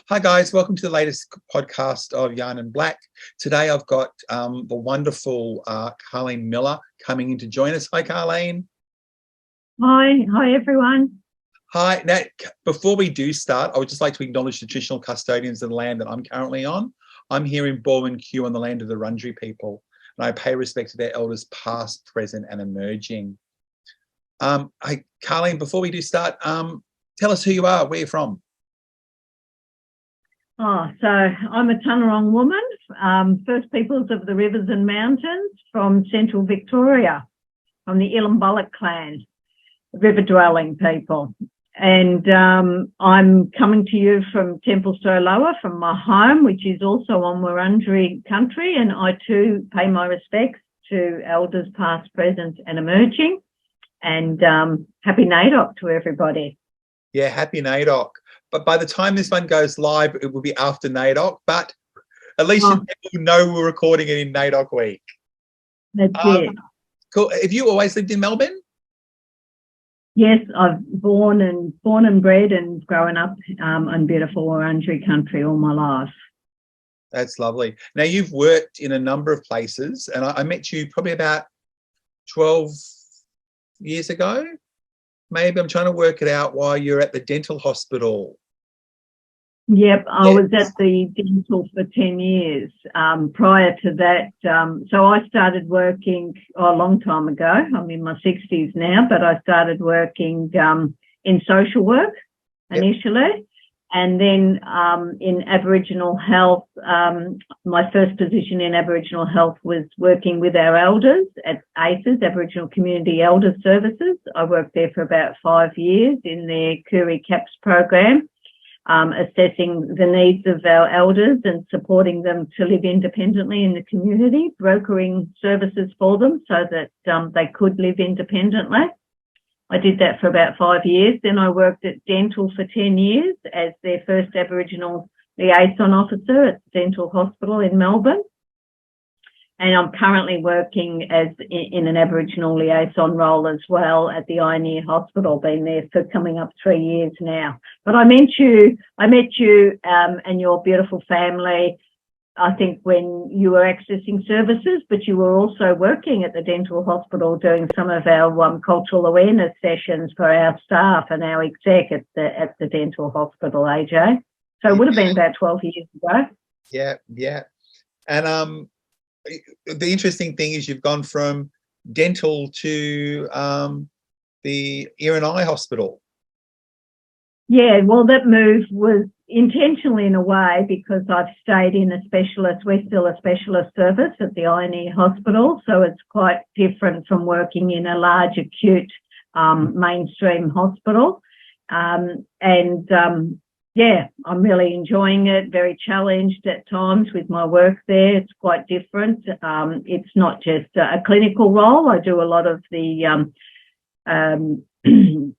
Hi guys, welcome to the latest podcast of YarninBlak. Today I've got the wonderful Carleen Miller coming in to join us. Hi Carleen. Hi everyone. Hi. Now, before we do start, I would just like to acknowledge the traditional custodians of the land that I'm currently on. I'm here in Warring-illum on the land of the Wurundjeri people, and I pay respect to their elders past, present and emerging. Hey, Carleen, before we do start, tell us who you are, where you're from. So I'm a Taungurung woman, First Peoples of the Rivers and Mountains from Central Victoria, from the Warring-illum Balug clan, river-dwelling people. And I'm coming to you from Templestowe Lower, from my home, which is also on Wurundjeri country, and I too pay my respects to elders past, present and emerging. And happy NAIDOC to everybody. Yeah, happy NAIDOC. But by the time this one goes live, it will be after NAIDOC. But at least you know we're recording it in NAIDOC week. That's it. Cool. Have you always lived in Melbourne? Yes, I've born and bred and grown up in beautiful Wurundjeri country all my life. That's lovely. Now, you've worked in a number of places, and I met you probably about 12 years ago. Maybe I'm trying to work it out while you're at the dental hospital. Yep, I was at the dental for 10 years. Prior to that, so I started working a long time ago. I'm in my 60s now, but I started working in social work initially. And then in Aboriginal health, my first position in Aboriginal health was working with our elders at ACECS, Aboriginal Community Elder Services. I worked there for about 5 years in their Kuri CAPS program, assessing the needs of our elders and supporting them to live independently in the community, brokering services for them so that they could live independently. I did that for about 5 years. Then I worked at dental for 10 years as their first Aboriginal Liaison Officer at the Dental Hospital in Melbourne. And I'm currently working as in an Aboriginal liaison role as well at the ACECS Hospital, been there for coming up 3 years now. But I met you and your beautiful family, I think, when you were accessing services, but you were also working at the dental hospital doing some of our cultural awareness sessions for our staff and our exec at the dental hospital, AJ. So it would have been about 12 years ago. Yeah. And the interesting thing is you've gone from dental to the ear and eye hospital. Yeah, well, that move was intentionally in a way because I've stayed in we're still a specialist service at the ACECS Hospital, so it's quite different from working in a large acute mainstream hospital. Yeah, I'm really enjoying it, very challenged at times with my work there. It's quite different. It's not just a clinical role. I do a lot of the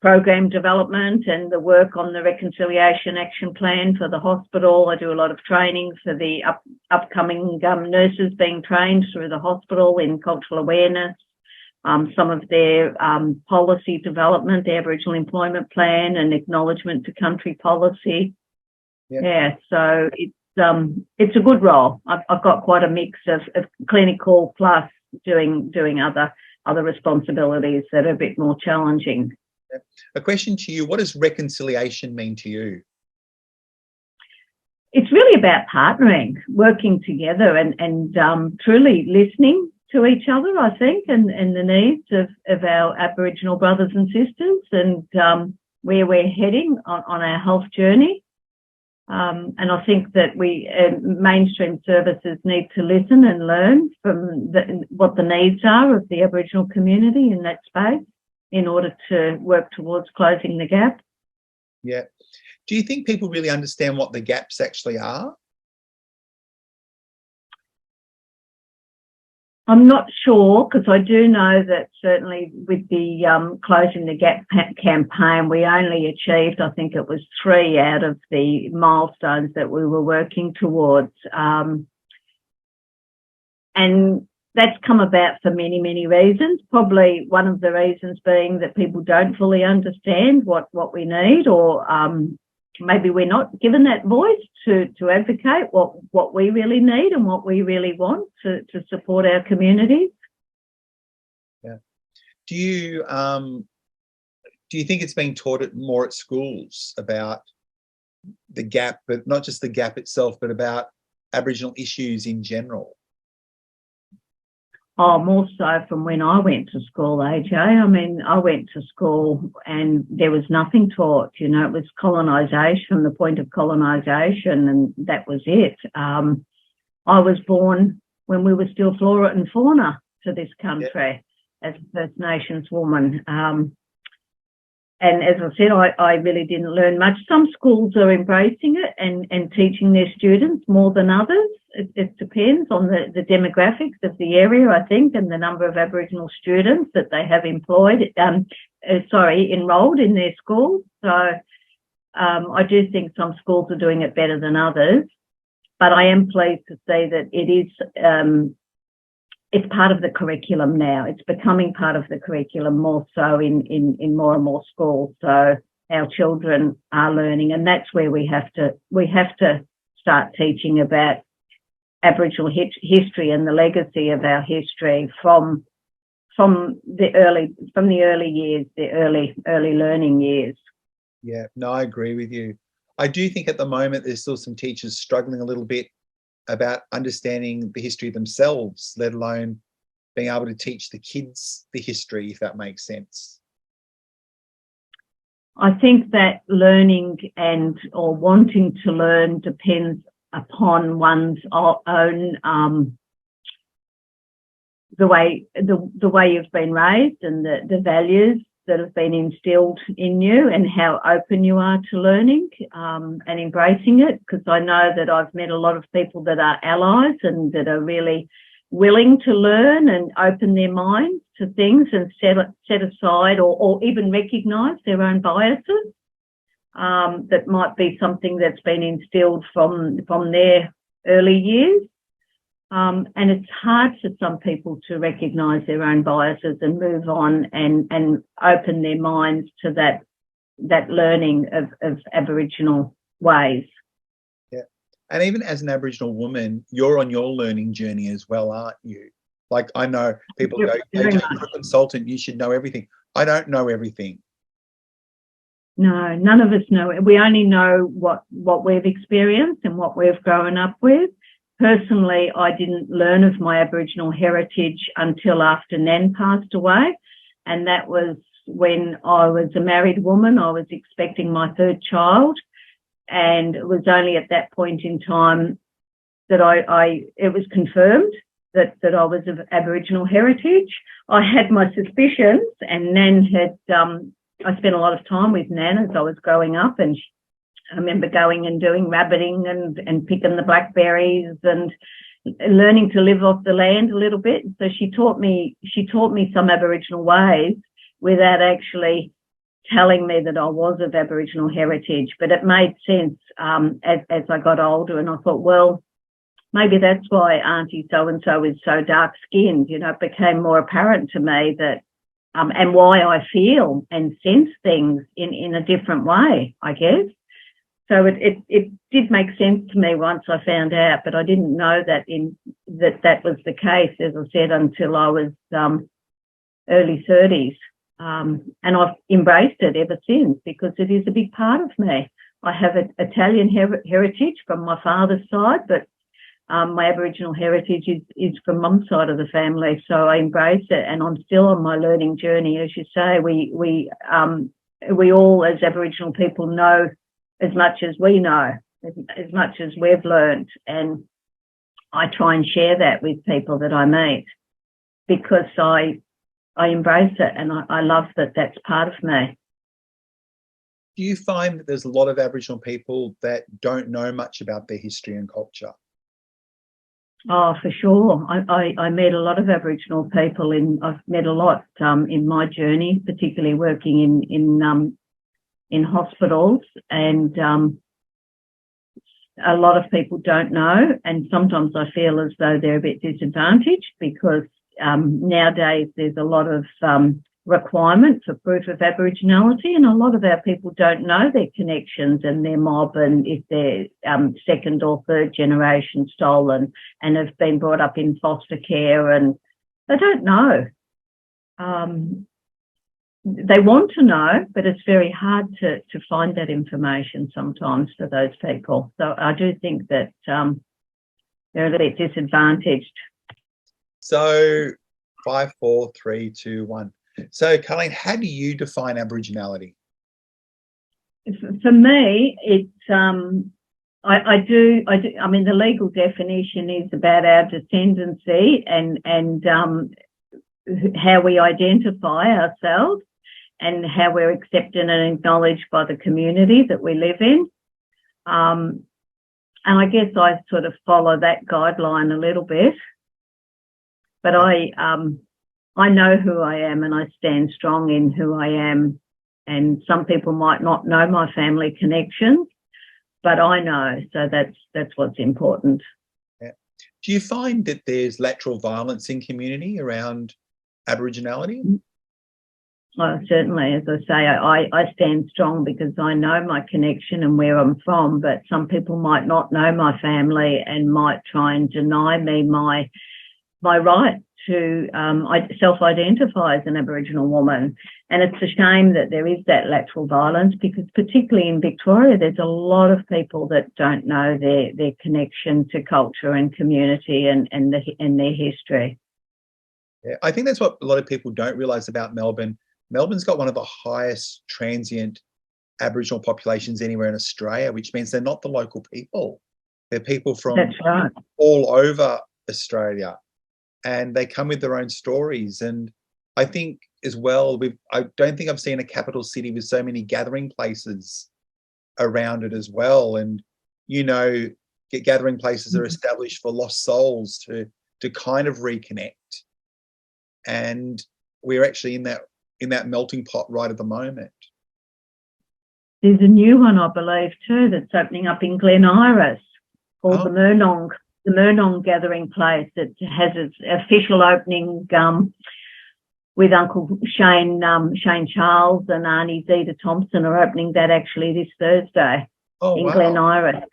program development and the work on the reconciliation action plan for the hospital. I do a lot of training for the upcoming nurses being trained through the hospital in cultural awareness, some of their policy development, the Aboriginal Employment Plan and acknowledgement to country policy. Yeah, so it's a good role. I've got quite a mix of clinical plus doing other responsibilities that are a bit more challenging. A question to you, what does reconciliation mean to you? It's really about partnering, working together and truly listening to each other, I think, and the needs of our Aboriginal brothers and sisters and where we're heading on our health journey. And I think that we mainstream services need to listen and learn from what the needs are of the Aboriginal community in that space in order to work towards closing the gap. Yeah. Do you think people really understand what the gaps actually are? I'm not sure, because I do know that certainly with the Closing the Gap campaign, we only achieved, I think it was 3 out of the milestones that we were working towards. And that's come about for many, many reasons. Probably one of the reasons being that people don't fully understand what we need, or maybe we're not given that voice to advocate what we really need and what we really want to support our communities. Yeah. Do you think it's being taught more at schools about the gap, but not just the gap itself, but about Aboriginal issues in general? Oh, more so from when I went to school, AJ. I mean, I went to school and there was nothing taught, you know, it was colonisation, the point of colonisation, and that was it. I was born when we were still flora and fauna to this country as a First Nations woman. And as I said, I really didn't learn much. Some schools are embracing it and teaching their students more than others. It depends on the demographics of the area, I think, and the number of Aboriginal students that they have enrolled in their schools. So I do think some schools are doing it better than others. But I am pleased to see that it is it's part of the curriculum now. It's becoming part of the curriculum more so in more and more schools. So our children are learning, and that's where we have to start teaching about Aboriginal history and the legacy of our history from the early years, the early learning years. Yeah, no, I agree with you. I do think at the moment there's still some teachers struggling a little bit about understanding the history themselves, let alone being able to teach the kids the history, if that makes sense. I think that learning or wanting to learn depends upon one's own the way you've been raised and the values that have been instilled in you and how open you are to learning and embracing it. Because I know that I've met a lot of people that are allies and that are really willing to learn and open their minds to things and set aside or even recognise their own biases. That might be something that's been instilled from their early years. And it's hard for some people to recognise their own biases and move on and open their minds to that learning of Aboriginal ways. Yeah. And even as an Aboriginal woman, you're on your learning journey as well, aren't you? Like, I know people go, AJ, you're a consultant, you should know everything. I don't know everything. No, none of us know it. We only know what we've experienced and what we've grown up with. Personally, I didn't learn of my Aboriginal heritage until after Nan passed away, and that was when I was a married woman. I was expecting my third child, and it was only at that point in time that it was confirmed that I was of Aboriginal heritage. I had my suspicions, and Nan had I spent a lot of time with Nan as I was growing up, and I remember going and doing rabbiting and picking the blackberries and learning to live off the land a little bit. So she taught me some Aboriginal ways without actually telling me that I was of Aboriginal heritage. But it made sense as I got older, and I thought, well, maybe that's why Auntie so-and-so is so dark-skinned. You know, it became more apparent to me that and why I feel and sense things in a different way, I guess. So it did make sense to me once I found out, but I didn't know that that was the case, as I said, until I was early 30s. And I've embraced it ever since because it is a big part of me. I have an Italian heritage from my father's side, but my Aboriginal heritage is from mum's side of the family. So I embrace it, and I'm still on my learning journey. As you say, we all as Aboriginal people know as much as we know, as much as we've learned. And I try and share that with people that I meet because I embrace it, and I love that that's part of me. Do you find that there's a lot of Aboriginal people that don't know much about their history and culture? Oh, for sure. I met a lot of Aboriginal people I've met a lot in my journey, particularly working in hospitals, and a lot of people don't know, and sometimes I feel as though they're a bit disadvantaged because nowadays there's a lot of requirement for proof of Aboriginality, and a lot of our people don't know their connections and their mob, and if they're second or third generation stolen and have been brought up in foster care, and they don't know. They want to know, but it's very hard to find that information sometimes for those people. So I do think that they're a bit disadvantaged. So 5, 4, 3, 2, 1. So, Carleen, how do you define Aboriginality? For me, it's I mean, the legal definition is about our descendancy and how we identify ourselves and how we're accepted and acknowledged by the community that we live in. And I guess I sort of follow that guideline a little bit, but I know who I am and I stand strong in who I am. And some people might not know my family connections, but I know. So that's what's important. Yeah. Do you find that there's lateral violence in community around Aboriginality? Well, certainly, as I say, I stand strong because I know my connection and where I'm from, but some people might not know my family and might try and deny me my right to self-identify as an Aboriginal woman. And it's a shame that there is that lateral violence, because particularly in Victoria, there's a lot of people that don't know their connection to culture and community and their history. Yeah, I think that's what a lot of people don't realise about Melbourne. Melbourne's got one of the highest transient Aboriginal populations anywhere in Australia, which means they're not the local people. They're people from all over Australia, and they come with their own stories. And I think as well, I don't think I've seen a capital city with so many gathering places around it as well. And, you know, gathering places are established for lost souls to kind of reconnect. And we're actually in that melting pot right at the moment. There's a new one, I believe, too, that's opening up in Glen Iris called the Murnong Gathering Place. That has its official opening with Uncle Shane Charles and Auntie Zeta Thompson are opening that actually this Thursday in Glen Iris.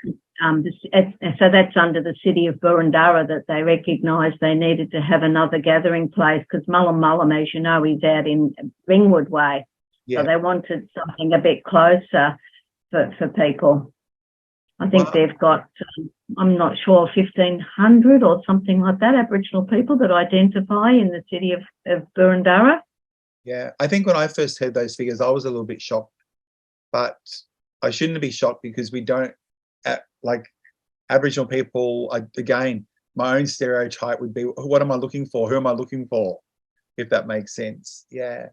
So that's under the city of Boroondara, that they recognised they needed to have another gathering place, because Mullam, as you know, is out in Ringwood Way. Yeah. So they wanted something a bit closer for people. I think they've got, I'm not sure, 1,500 or something like that, Aboriginal people that identify in the city of Boroondara. Yeah, I think when I first heard those figures, I was a little bit shocked, but I shouldn't be shocked because we don't, like Aboriginal people, again, my own stereotype would be, what am I looking for? Who am I looking for? If that makes sense. Yeah.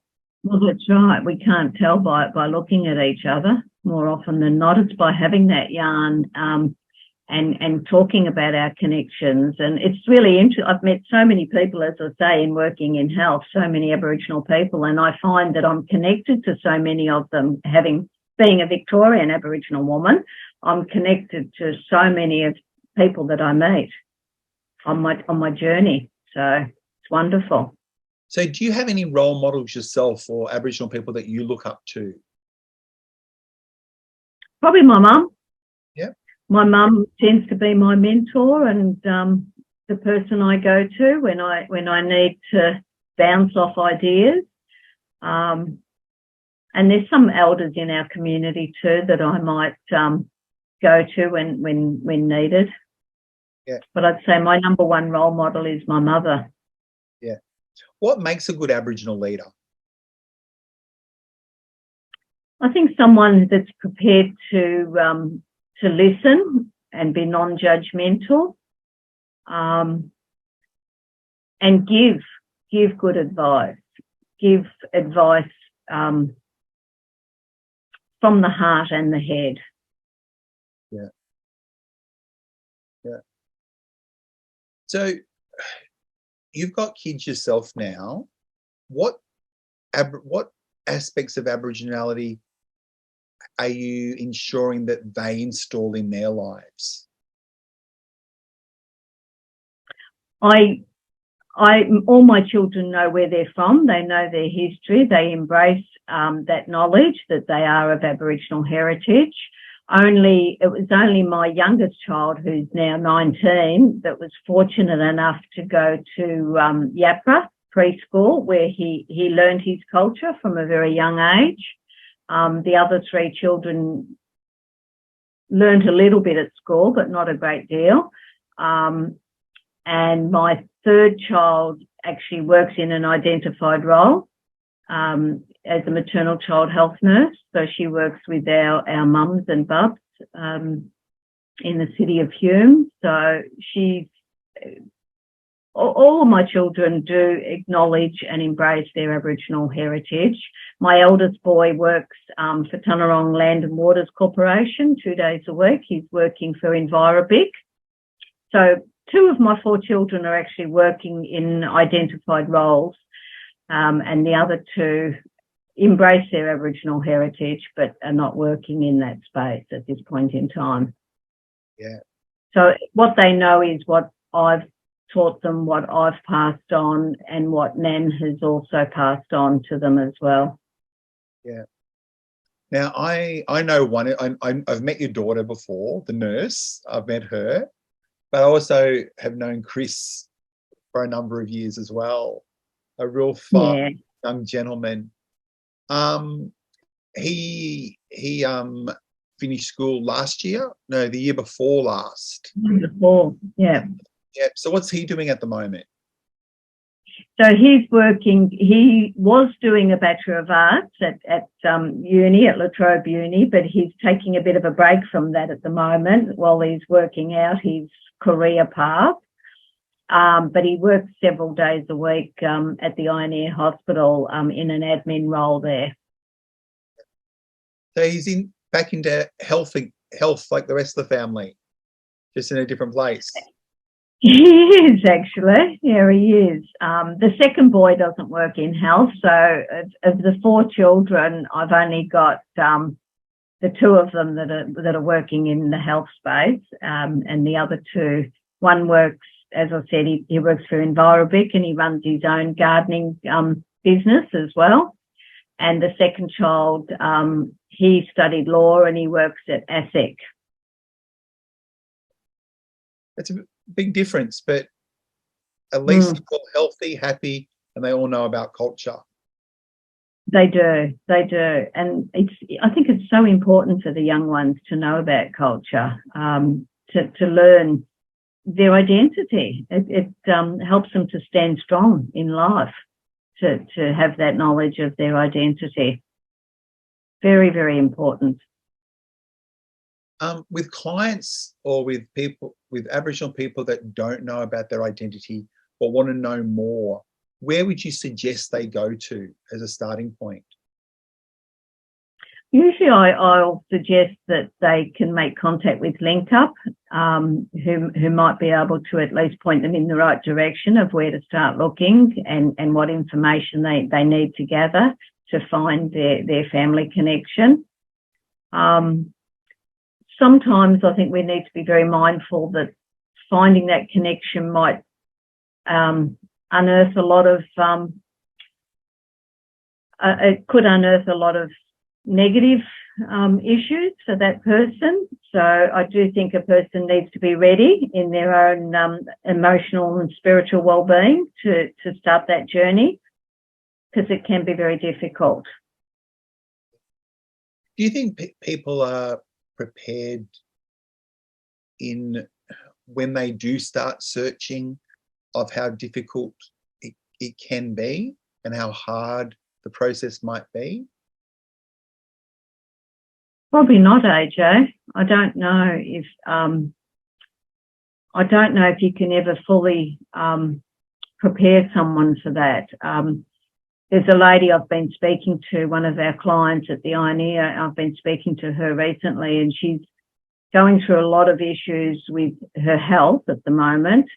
Well, that's right. We can't tell by looking at each other more often than not. It's by having that yarn and talking about our connections. And it's really interesting. I've met so many people, as I say, in working in health, so many Aboriginal people, and I find that I'm connected to so many of them. Being a Victorian Aboriginal woman, I'm connected to so many of people that I meet on my journey. So it's wonderful. So do you have any role models yourself or Aboriginal people that you look up to? Probably my mum. Yeah. My mum tends to be my mentor and the person I go to when I need to bounce off ideas. And there's some elders in our community too that I might go to when needed. Yeah. But I'd say my number one role model is my mother. Yeah. What makes a good Aboriginal leader? I think someone that's prepared to listen and be non-judgmental, and give good advice. Give advice from the heart and the head. Yeah. Yeah. So you've got kids yourself now. What aspects of Aboriginality are you ensuring that they install in their lives? I all my children know where they're from. They know their history. They embrace that knowledge that they are of Aboriginal heritage. It was only my youngest child, who's now 19, that was fortunate enough to go to Yapra preschool, where he learned his culture from a very young age. The other 3 children learned a little bit at school, but not a great deal. And my 3rd child actually works in an identified role as a maternal child health nurse. So she works with our mums and bubs in the city of Hume. So all of my children do acknowledge and embrace their Aboriginal heritage. My eldest boy works for Taungurung Land and Waters Corporation 2 days a week. He's working for Envirobic. So 2 of my 4 children are actually working in identified roles, and the other 2 embrace their Aboriginal heritage but are not working in that space at this point in time. Yeah. So what they know is what I've taught them, what I've passed on, and what Nan has also passed on to them as well. Yeah. Now, I know one. I've met your daughter before, the nurse. I've met her, but I also have known Chris for a number of years as well. A real fun young gentleman. He finished school last year. No, the year before last. Yeah. Yeah. So what's he doing at the moment? So he was doing a Bachelor of Arts at uni, at La Trobe Uni, but he's taking a bit of a break from that at the moment while he's working out his career path. But he works several days a week at the Ioneer Hospital in an admin role there. So he's back into health like the rest of the family, just in a different place. He is, actually. Yeah, he is. The second boy doesn't work in health. So of the 4 children, I've only got the 2 of them that are working in the health space, and the other 2, one works, as I said, he works for Envirobic and he runs his own gardening business as well. And the second child, he studied law and he works at ACECS. That's a big difference, but at least they're all healthy, happy, and they all know about culture. They do. And I think it's so important for the young ones to know about culture, to learn their identity. It helps them to stand strong in life, to have that knowledge of their identity. Very, very important. With clients or with Aboriginal people that don't know about their identity or want to know more, where would you suggest they go to as a starting point? Usually I'll suggest that they can make contact with LinkUp, who might be able to at least point them in the right direction of where to start looking and what information they need to gather to find their family connection. Sometimes I think we need to be very mindful that finding that connection might unearth a lot of, it could unearth a lot of negative issues for that person. So I do think a person needs to be ready in their own emotional and spiritual well-being to start that journey, because it can be very difficult. Do you think people are prepared when they do start searching of how difficult it can be and how hard the process might be? Probably not, AJ. I don't know if you can ever fully prepare someone for that. There's a lady I've been speaking to, one of our clients at the Ioneer. I've been speaking to her recently, and she's going through a lot of issues with her health at the moment.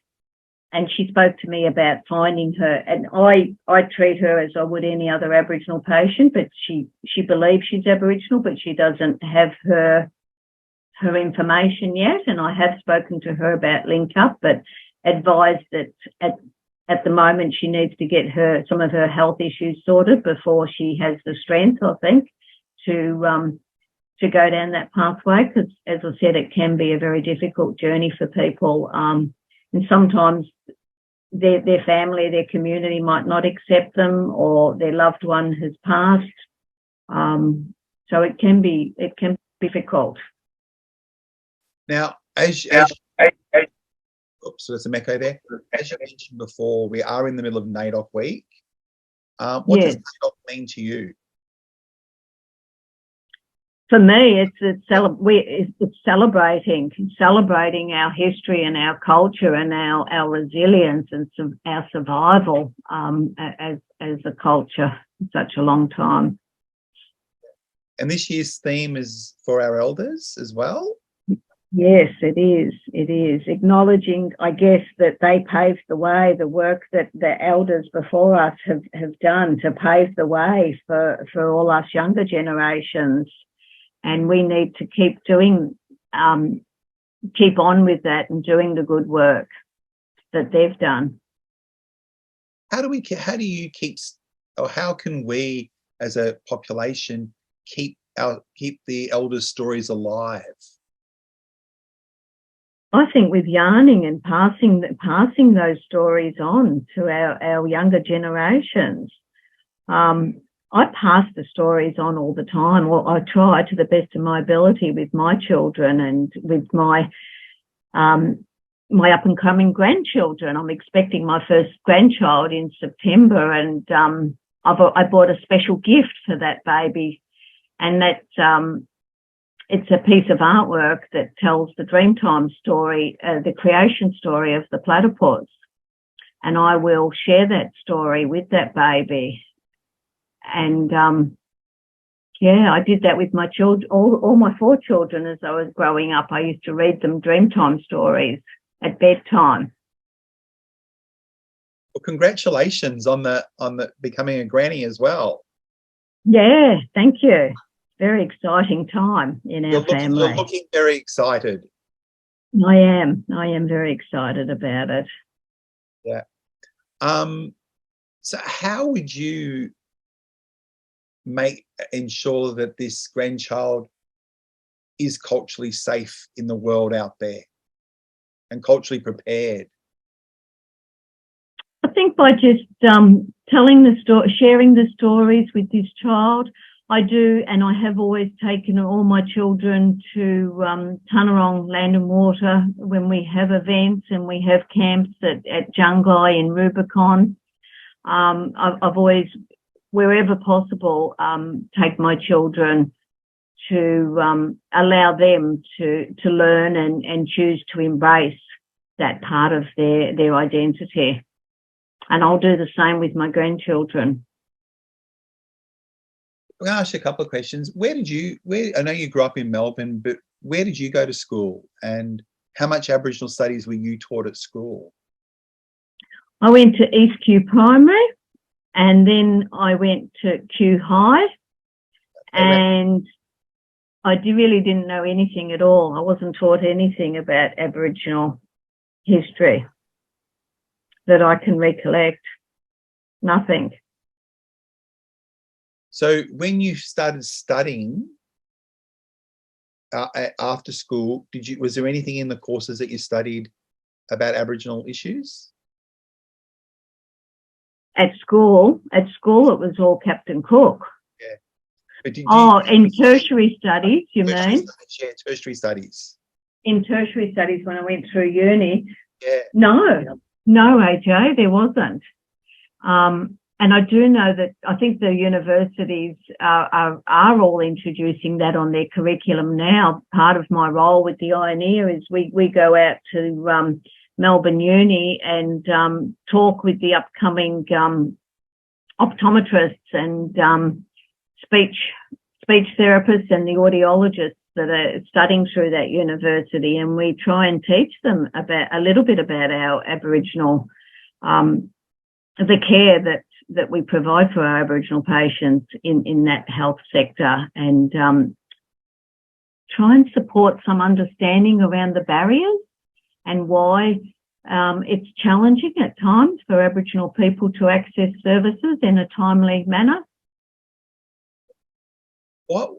And she spoke to me about finding her, and I treat her as I would any other Aboriginal patient, but she believes she's Aboriginal, but she doesn't have her information yet. And I have spoken to her about LinkUp, but advised that at the moment she needs to get some of her health issues sorted before she has the strength, I think, to go down that pathway, because, as I said, it can be a very difficult journey for people, and sometimes their family, their community might not accept them, or their loved one has passed. So it can be difficult. Now, oops, so there's some echo there. As you mentioned before, we are in the middle of NAIDOC week. What does NAIDOC mean to you? For me, it's celebrating our history and our culture and our resilience and our survival as a culture for such a long time. And this year's theme is for our elders as well? Yes, it is. It is acknowledging, I guess, that they paved the way, the work that the elders before us have done to pave the way for all us younger generations. And we need to keep on with that and doing the good work that they've done. How can we as a population keep the elders' stories alive? I think with yarning and passing those stories on to our younger generations. I pass the stories on all the time. Well, I try to the best of my ability with my children and with my up and coming grandchildren. I'm expecting my first grandchild in September, and I bought a special gift for that baby, and that's it's a piece of artwork that tells the Dreamtime story, the creation story of the platypus, and I will share that story with that baby. And I did that with my children, all my 4 children as I was growing up. I used to read them Dreamtime stories at bedtime. Well, congratulations on the becoming a granny as well. Yeah, thank you. Very exciting time in our family. You're looking very excited. I am very excited about it. Yeah. So how would you ensure that this grandchild is culturally safe in the world out there and culturally prepared? I think by just telling the story, sharing the stories with this child. I do, and I have always taken all my children to Taungurung Land and Water when we have events, and we have camps at Jungai in Rubicon. I've always, wherever possible, take my children to allow them to learn and choose to embrace that part of their identity. And I'll do the same with my grandchildren. I'm going to ask you a couple of questions. I know you grew up in Melbourne, but where did you go to school, and how much Aboriginal studies were you taught at school? I went to East Kew Primary, and then I went to Kew High, and I really didn't know anything at all. I wasn't taught anything about Aboriginal history that I can recollect. Nothing. So when you started studying after school, was there anything in the courses that you studied about Aboriginal issues? At school it was all Captain Cook. Yeah. But in tertiary studies, you mean? Yeah, tertiary studies. In tertiary studies, when I went through uni, no, AJ, there wasn't. And I do know that I think the universities are all introducing that on their curriculum now. Part of my role with the Ioneer is we go out to Melbourne Uni and talk with the upcoming optometrists and speech therapists and the audiologists that are studying through that university, and we try and teach them a little bit about our Aboriginal, the care that we provide for our Aboriginal patients in that health sector, and try and support some understanding around the barriers and why It's challenging at times for Aboriginal people to access services in a timely manner. What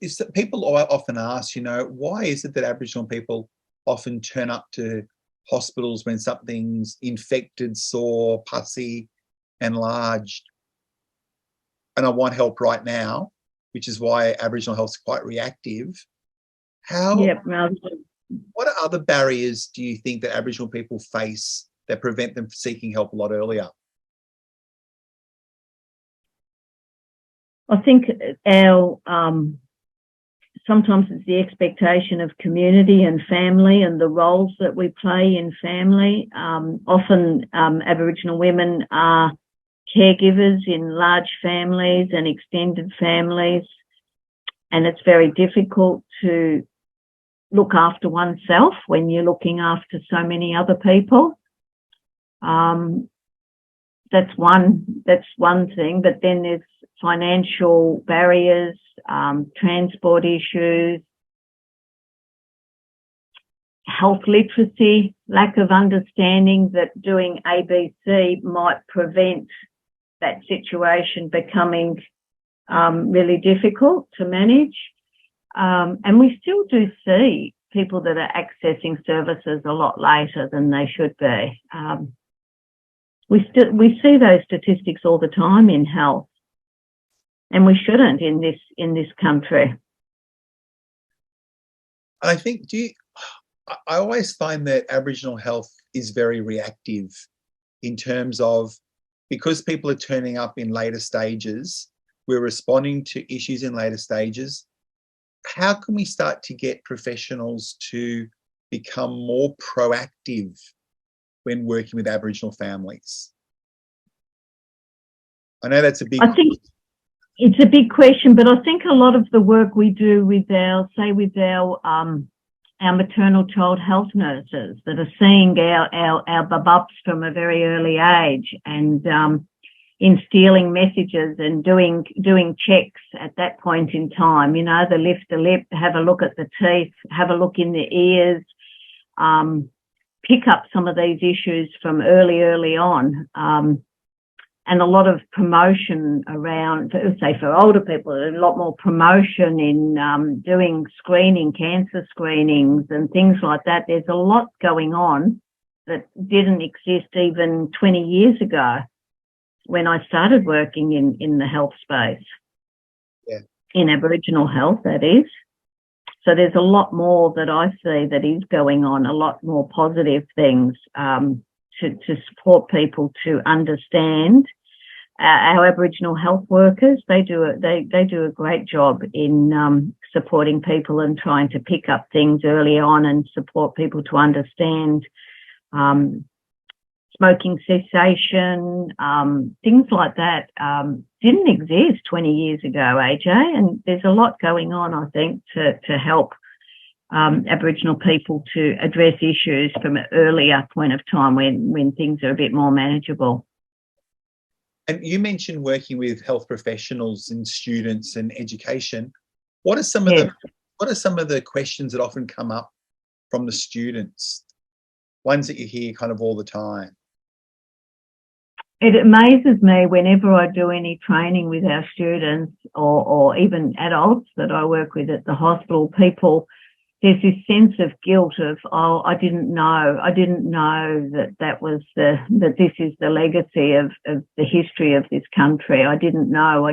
is that people often ask, why is it that Aboriginal people often turn up to hospitals when something's infected, sore, pussy, enlarged, and I want help right now, which is why Aboriginal health is quite reactive. What other barriers do you think that Aboriginal people face that prevent them from seeking help a lot earlier? I think sometimes it's the expectation of community and family and the roles that we play in family. Often Aboriginal women are caregivers in large families and extended families, and it's very difficult to look after oneself when you're looking after so many other people. That's one thing, but then there's financial barriers, transport issues, health literacy, lack of understanding that doing ABC might prevent that situation becoming really difficult to manage. And we still do see people that are accessing services a lot later than they should be. We see those statistics all the time in health, and we shouldn't in this country. I think I always find that Aboriginal health is very reactive in terms of, because people are turning up in later stages, we're responding to issues in later stages. How can we start to get professionals to become more proactive when working with Aboriginal families? I know that's a big... I think it's a big question, but I think a lot of the work we do with our maternal child health nurses that are seeing our babups from a very early age and instilling messages and doing checks at that point in time, the lift the lip, have a look at the teeth, have a look in the ears, pick up some of these issues from early on. And a lot of promotion around, say for older people, a lot more promotion in doing cancer screenings and things like that. There's a lot going on that didn't exist even 20 years ago when I started working in the health space. Yeah. In Aboriginal health, that is. So there's a lot more that I see that is going on, a lot more positive things to support people to understand. Our Aboriginal health workers, they do a great job in supporting people and trying to pick up things early on and support people to understand smoking cessation, things like that didn't exist 20 years ago, AJ, and there's a lot going on, I think, to help Aboriginal people to address issues from an earlier point of time when things are a bit more manageable. And you mentioned working with health professionals and students and education. What are some of the questions that often come up from the students? Ones that you hear kind of all the time. It amazes me whenever I do any training with our students or even adults that I work with at the hospital, there's this sense of guilt of, oh, I didn't know that this is the legacy of the history of this country. I didn't know.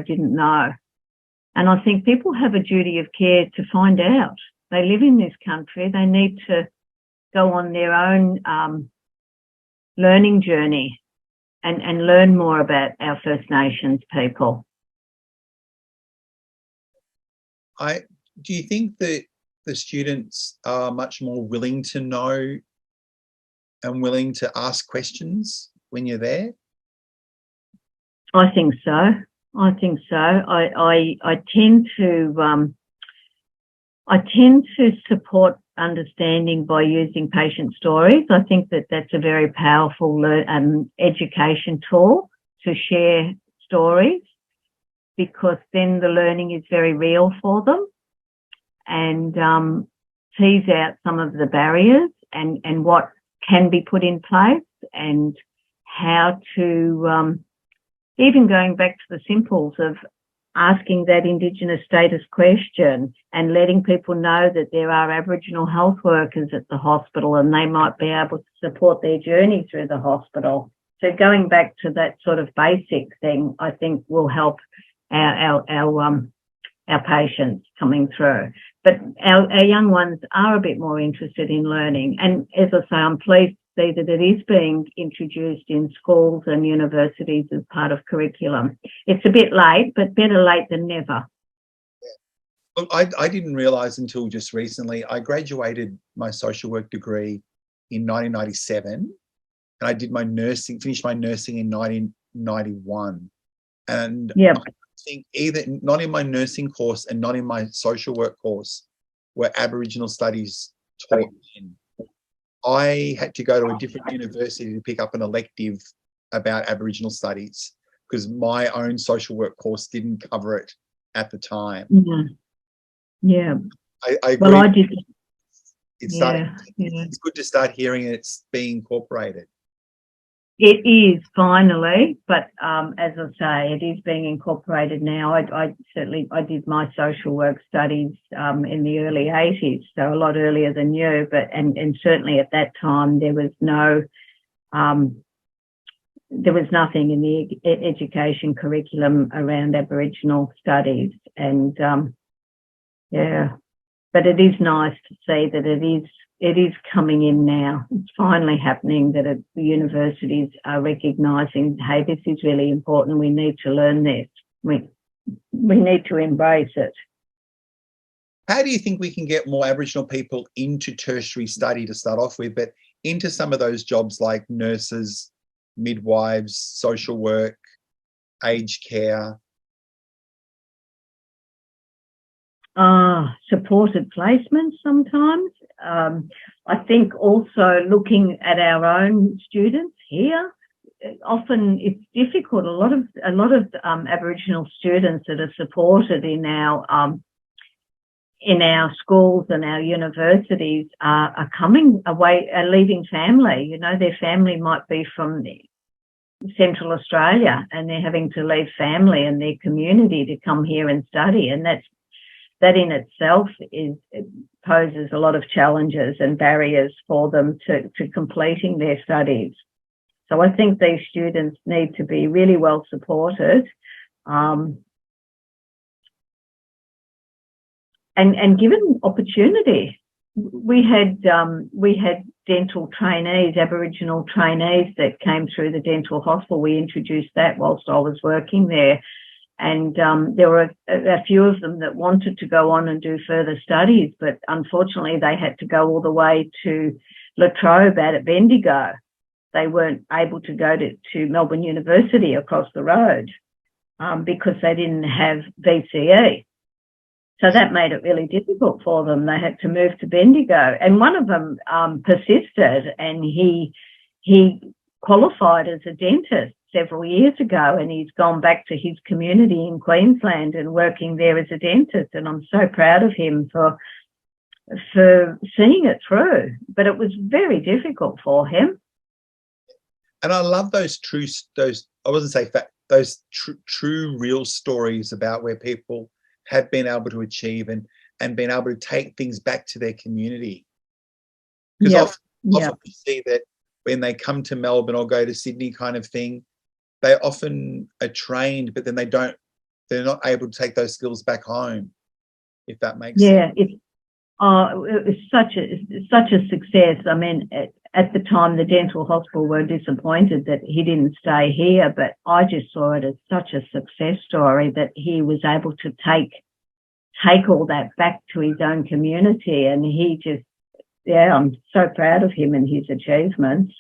And I think people have a duty of care to find out. They live in this country. They need to go on their own learning journey and learn more about our First Nations people. Do you think that the students are much more willing to know and willing to ask questions when you're there? I think so. I tend to support understanding by using patient stories. I think that that's a very powerful education tool to share stories, because then the learning is very real for them, and tease out some of the barriers and what can be put in place, and how to, even going back to the simples of asking that Indigenous status question and letting people know that there are Aboriginal health workers at the hospital and they might be able to support their journey through the hospital. So going back to that sort of basic thing, I think will help our patients coming through. But our young ones are a bit more interested in learning. And as I say, I'm pleased to see that it is being introduced in schools and universities as part of curriculum. It's a bit late, but better late than never. Look, I didn't realise until just recently, I graduated my social work degree in 1997, and I did my nursing, finished my nursing in 1991. And yep. I think either not in my nursing course and not in my social work course were Aboriginal studies taught in. I had to go to a different university to pick up an elective about Aboriginal studies because my own social work course didn't cover it at the time. Yeah. I agree. Well, I did. It's good to start hearing it's being incorporated. It is finally, but as I say, it is being incorporated now. I did my social work studies in the early 80s, so a lot earlier than you. But and certainly at that time there was nothing in the education curriculum around Aboriginal studies, and but it is nice to see that it is coming in now. It's finally happening that the universities are recognising, hey, this is really important. We need to learn this. We need to embrace it. How do you think we can get more Aboriginal people into tertiary study to start off with, but into some of those jobs like nurses, midwives, social work, aged care? Supported placements sometimes. I think also looking at our own students here, often it's difficult. A lot of Aboriginal students that are supported in our schools and our universities are coming away, are leaving family. You know, their family might be from Central Australia and they're having to leave family and their community to come here and study, and that in itself poses a lot of challenges and barriers for them to completing their studies. So I think these students need to be really well supported and given opportunity. We had dental trainees, Aboriginal trainees that came through the dental hospital. We introduced that whilst I was working there. And there were a few of them that wanted to go on and do further studies, but unfortunately they had to go all the way to La Trobe out at Bendigo. They weren't able to go to Melbourne University across the road because they didn't have VCE. So that made it really difficult for them. They had to move to Bendigo. And one of them persisted, and he qualified as a dentist several years ago, and he's gone back to his community in Queensland and working there as a dentist, and I'm so proud of him for seeing it through. But it was very difficult for him. And I love those true real stories about where people have been able to achieve and been able to take things back to their community. Because often we see that when they come to Melbourne or go to Sydney kind of thing, they often are trained, but then they're not able to take those skills back home, if that makes sense. It was such a success. I mean, at the time, the dental hospital were disappointed that he didn't stay here, but I just saw it as such a success story that he was able to take all that back to his own community, and I'm so proud of him and his achievements.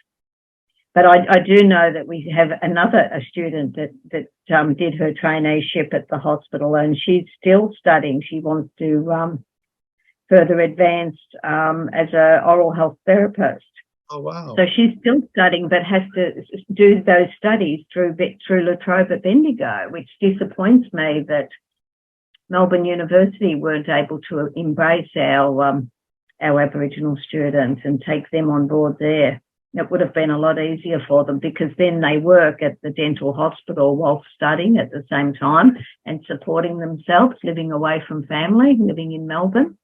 But I do know that we have a student that did her traineeship at the hospital, and she's still studying. She wants to further advance as an oral health therapist. Oh, wow. So she's still studying, but has to do those studies through La Trobe at Bendigo, which disappoints me that Melbourne University weren't able to embrace our Aboriginal students and take them on board there. it would have been a lot easier for them, because then they work at the dental hospital while studying at the same time and supporting themselves, living away from family, living in Melbourne.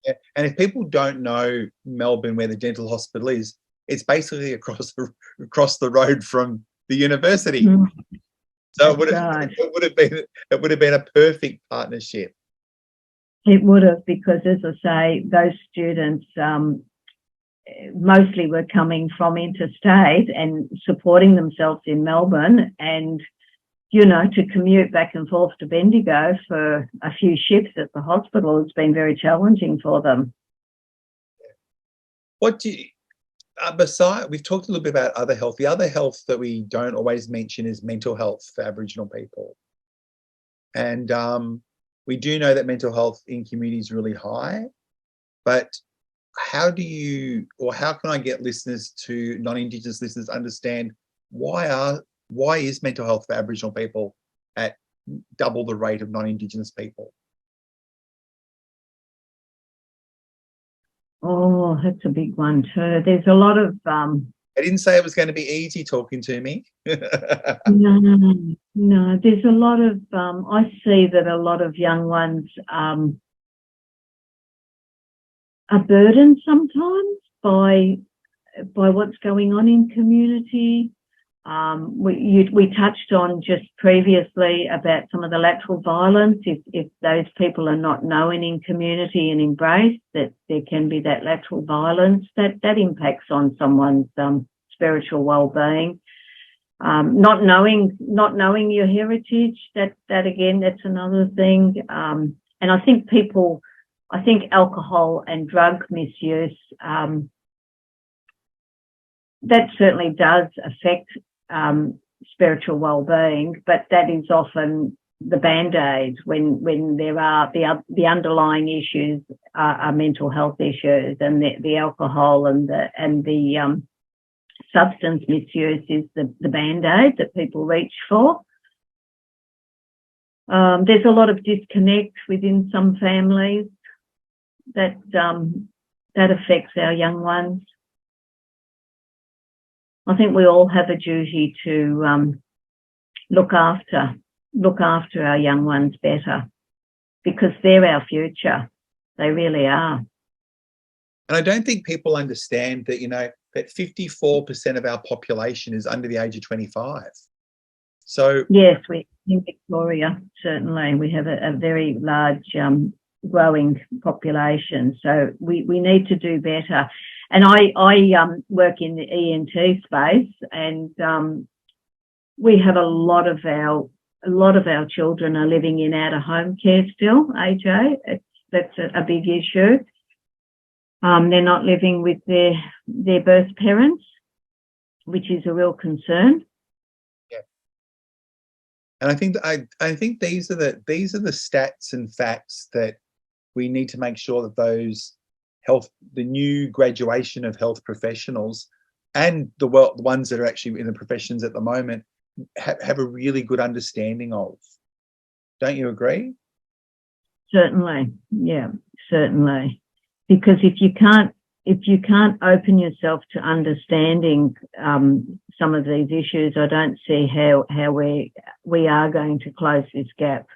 Yeah. And if people don't know Melbourne, where the dental hospital is, it's basically across the road from the university. Mm. So it would have been a perfect partnership. It would have, because, as I say, those students mostly were coming from interstate and supporting themselves in Melbourne, and, you know, to commute back and forth to Bendigo for a few shifts at the hospital has been very challenging for them. What do you, besides, we've talked a little bit about other health. The other health that we don't always mention is mental health for Aboriginal people. And we do know that mental health in community is really high, but how can I get non-Indigenous listeners understand why is mental health for Aboriginal people at double the rate of non-Indigenous people? Oh, that's a big one too. There's a lot of... I didn't say it was going to be easy talking to me. No. There's a lot of... I see that a lot of young ones are burdened sometimes by what's going on in community. We touched on just previously about some of the lateral violence. If those people are not known in community and embraced, that there can be that lateral violence that impacts on someone's spiritual well-being. Not knowing your heritage, that again, that's another thing. And I think alcohol and drug misuse, that certainly does affect spiritual well-being, but that is often the band-aid when there are the underlying issues are mental health issues, and the alcohol and the substance misuse is the band-aid that people reach for. There's a lot of disconnect within some families that affects our young ones. I think we all have a duty to look after our young ones better, because they're our future. They really are. And I don't think people understand that, that 54% of our population is under the age of 25. So yes, we in Victoria, certainly we have a very large growing population. So we need to do better. And I work in the ENT space, and we have a lot of our children are living in out-of-home care still, AJ. That's a big issue. They're not living with their birth parents, which is a real concern. Yeah. And I think these are the stats and facts that we need to make sure that the new graduation of health professionals and the ones that are actually in the professions at the moment have a really good understanding of. Don't you agree? Certainly, yeah, certainly. Because if you can't open yourself to understanding some of these issues, I don't see how we are going to close this gap,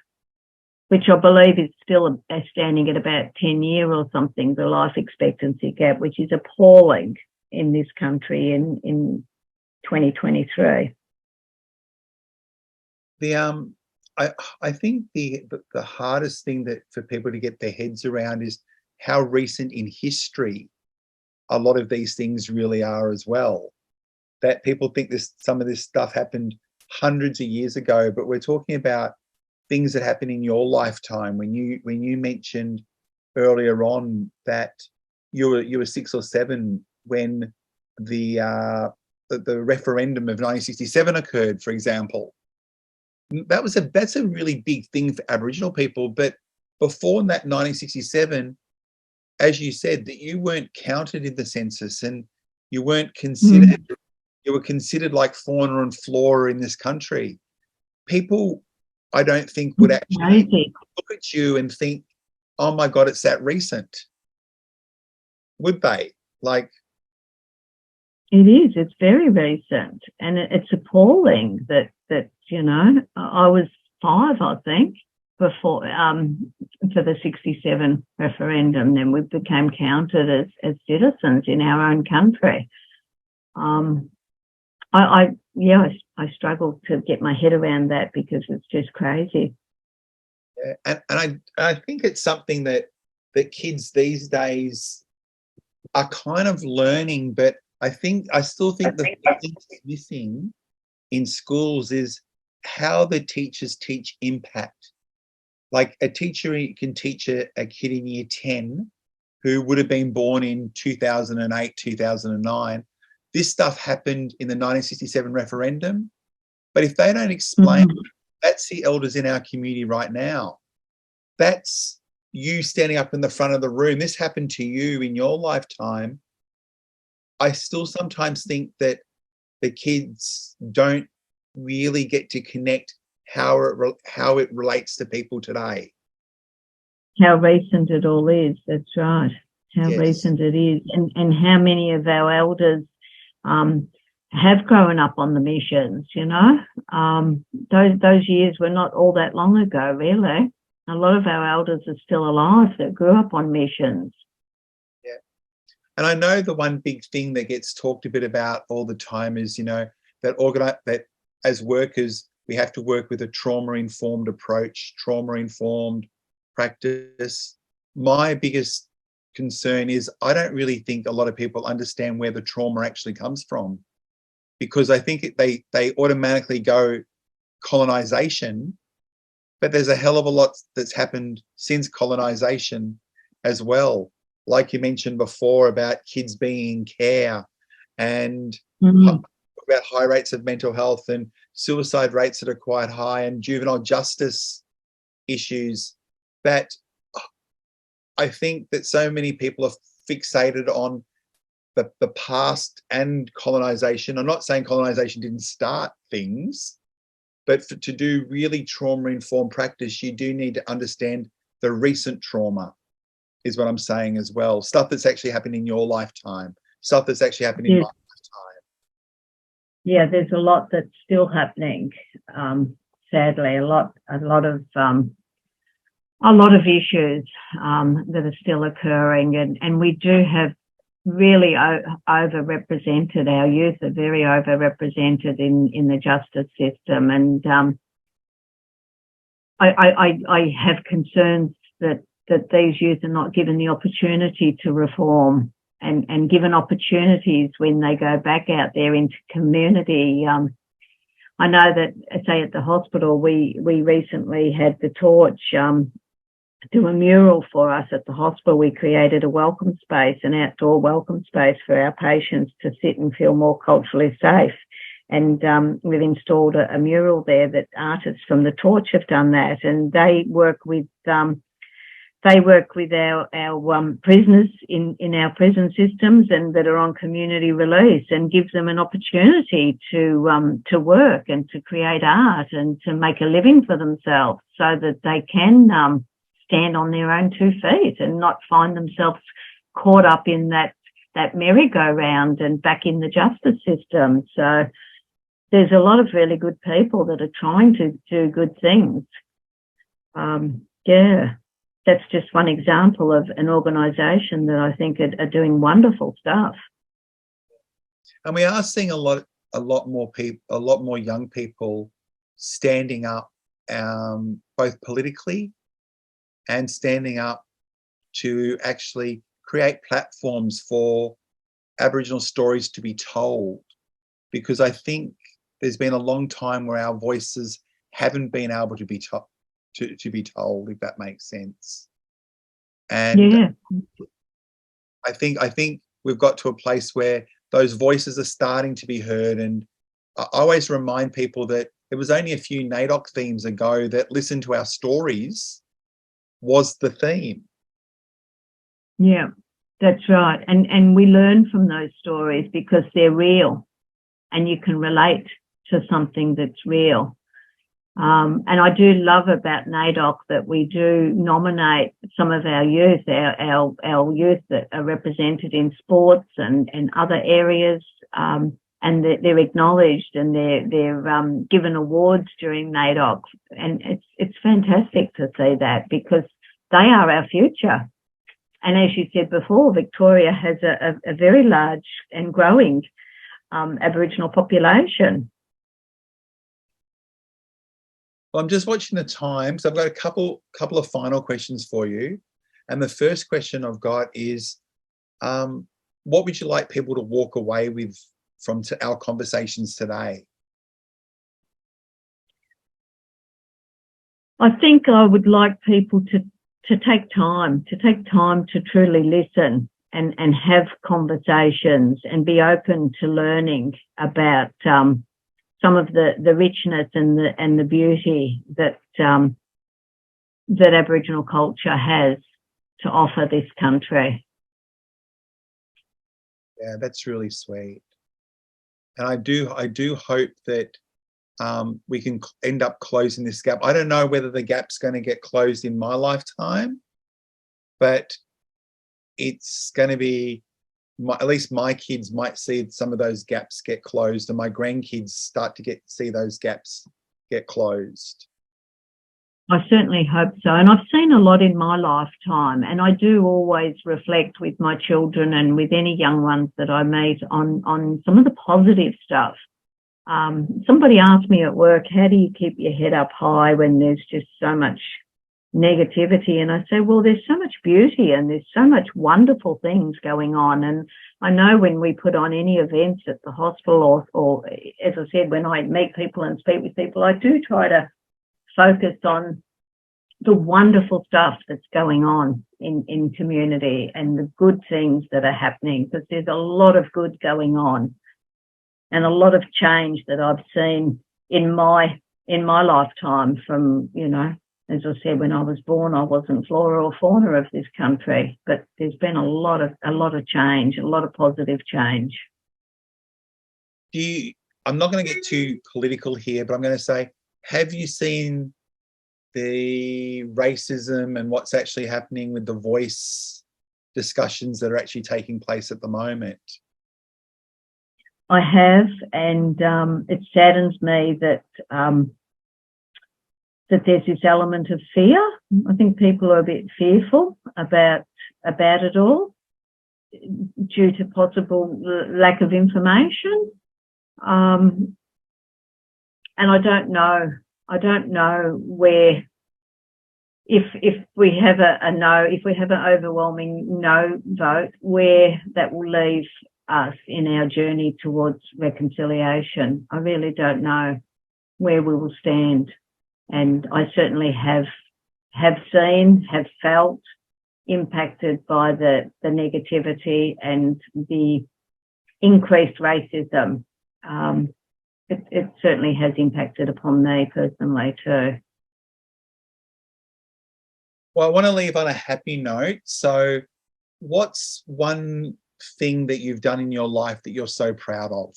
which I believe is still standing at about 10 years or something, the life expectancy gap, which is appalling in this country in 2023. I think the hardest thing that for people to get their heads around is how recent in history a lot of these things really are as well. That people think some of this stuff happened hundreds of years ago, but we're talking about things that happened in your lifetime. When you mentioned earlier on that you were 6 or 7 when the referendum of 1967 occurred, for example. That's a really big thing for Aboriginal people. But before that 1967, as you said, that you weren't counted in the census and you weren't considered. You were considered like fauna and flora in this country. People, I don't think, would actually look at you and think, oh my God, it's that recent. Would they? Like, It is. It's very recent, and it's appalling that you know, I was 5, I think, before for the 67 referendum. Then we became counted as citizens in our own country. I struggle to get my head around that because it's just crazy. Yeah, and I think it's something that kids these days are kind of learning, but I still think the thing that's missing in schools is how the teachers teach impact. Like a teacher can teach a kid in year 10 who would have been born in 2008, 2009. This stuff happened in the 1967 referendum, but if they don't explain, that's the elders in our community right now. That's you standing up in the front of the room. This happened to you in your lifetime. I still sometimes think that the kids don't really get to connect how it relates to people today. How recent it all is. That's right. How recent it is, and how many of our elders have grown up on the missions. You know, those years were not all that long ago, really. A lot of our elders are still alive that grew up on missions. Yeah, and I know the one big thing that gets talked a bit about all the time is, you know, that as workers we have to work with a trauma-informed approach, trauma-informed practice. My biggest concern is I don't really think a lot of people understand where the trauma actually comes from, because I think they automatically go colonization, but there's a hell of a lot that's happened since colonization as well. Like you mentioned before about kids being in care and about high rates of mental health and suicide rates that are quite high and juvenile justice issues, that I think that so many people are fixated on the past and colonization. I'm not saying colonization didn't start things, but to do really trauma-informed practice, you do need to understand the recent trauma, is what I'm saying as well. Stuff that's actually happened in your lifetime, stuff that's actually happened in my lifetime. Yeah, there's a lot that's still happening. Sadly, a lot of issues that are still occurring, and we do have really overrepresented. Our youth are very overrepresented in the justice system, and I have concerns that these youth are not given the opportunity to reform and given opportunities when they go back out there into community. I know that, say, at the hospital, we recently had the Torch do a mural for us at the hospital. We created a welcome space, an outdoor welcome space for our patients to sit and feel more culturally safe. And we've installed a mural there that artists from the Torch have done that, and they work with our prisoners in our prison systems and that are on community release, and gives them an opportunity to work and to create art and to make a living for themselves, so that they can stand on their own 2 feet and not find themselves caught up in that merry-go-round and back in the justice system. So there's a lot of really good people that are trying to do good things. That's just one example of an organisation that I think are doing wonderful stuff. And we are seeing a lot more young people standing up, both politically and standing up to actually create platforms for Aboriginal stories to be told. Because I think there's been a long time where our voices haven't been able to be told, if that makes sense. And I think we've got to a place where those voices are starting to be heard. And I always remind people that it was only a few NAIDOC themes ago that listen to our stories was the theme. Yeah, that's right. And we learn from those stories because they're real and you can relate to something that's real. And I do love about NAIDOC that we do nominate some of our youth, our youth that are represented in sports and other areas, and they're acknowledged and they're given awards during NAIDOC. And it's fantastic to see that, because they are our future. And as you said before, Victoria has a very large and growing Aboriginal population. Well, I'm just watching the time, so I've got a couple of final questions for you. And the first question I've got is, what would you like people to walk away with from our conversations today? I think I would like people to take time to truly listen and have conversations and be open to learning about some of the richness and the beauty that Aboriginal culture has to offer this country. Yeah, that's really sweet. And I do hope that we can end up closing this gap. I don't know whether the gap's going to get closed in my lifetime, but it's going to be, at least my kids might see some of those gaps get closed, and my grandkids start to see those gaps get closed. I certainly hope so. And I've seen a lot in my lifetime, and I do always reflect with my children and with any young ones that I meet on some of the positive stuff. Somebody asked me at work, how do you keep your head up high when there's just so much negativity? And I say, well, there's so much beauty and there's so much wonderful things going on. And I know when we put on any events at the hospital or as I said, when I meet people and speak with people, I do try to focus on the wonderful stuff that's going on in community and the good things that are happening, because there's a lot of good going on and a lot of change that I've seen in my lifetime from, you know, as I said, when I was born, I wasn't flora or fauna of this country, but there's been a lot of change, a lot of positive change. I'm not going to get too political here, but I'm going to say, have you seen the racism and what's actually happening with the voice discussions that are actually taking place at the moment? I have, and it saddens me that that there's this element of fear. I think people are a bit fearful about it all due to possible lack of information. And I don't know where, if we have a no, if we have an overwhelming no vote, where that will leave us in our journey towards reconciliation. I really don't know where we will stand. And I certainly have seen, have felt impacted by the negativity and the increased racism. It certainly has impacted upon me personally too. Well, I want to leave on a happy note. So what's one thing that you've done in your life that you're so proud of?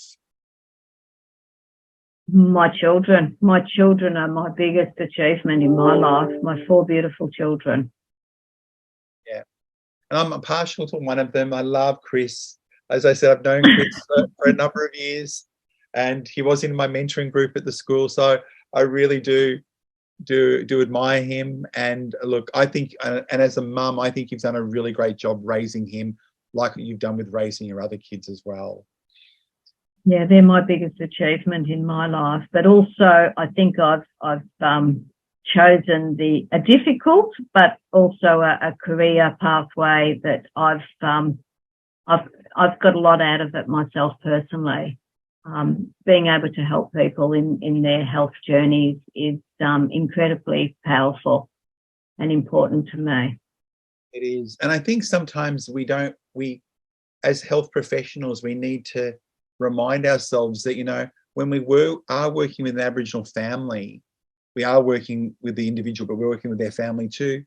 My children are my biggest achievement in my life, my 4 beautiful children. Yeah. And I'm partial to one of them. I love Chris. As I said, I've known Chris for a number of years, and he was in my mentoring group at the school. So I really do admire him. And look, I think, and as a mum, I think you've done a really great job raising him, like you've done with raising your other kids as well. Yeah, they're my biggest achievement in my life. But also, I think I've chosen a difficult, but also a career pathway that I've got a lot out of it myself personally. Being able to help people in their health journeys is incredibly powerful and important to me. It is. And I think sometimes we as health professionals, we need to remind ourselves that, you know, when we are working with an Aboriginal family, we are working with the individual, but we're working with their family too.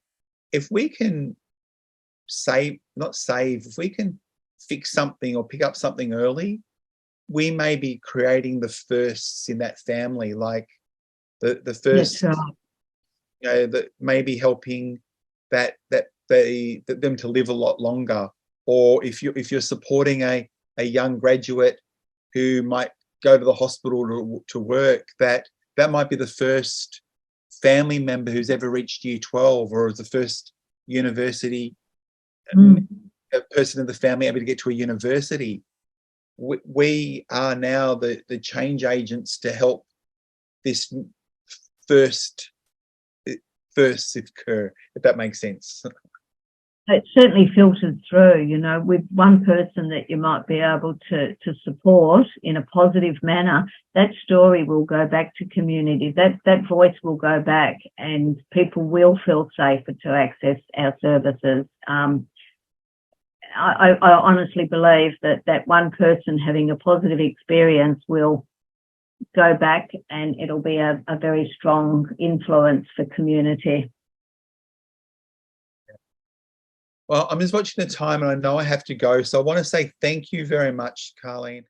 If we can if we can fix something or pick up something early, we may be creating the firsts in that family, like the first, That's right. you know, that maybe helping them to live a lot longer, or if you're supporting a young graduate who might go to the hospital to work, that might be the first family member who's ever reached year 12, or the first university a person in the family able to get to a university. We are now the change agents to help this first occur, if that makes sense. It certainly filters through, you know, with one person that you might be able to support in a positive manner, that story will go back to community, that voice will go back, and people will feel safer to access our services. I honestly believe that one person having a positive experience will go back, and it'll be a very strong influence for community. Well, I'm just watching the time and I know I have to go. So I want to say thank you very much, Carleen.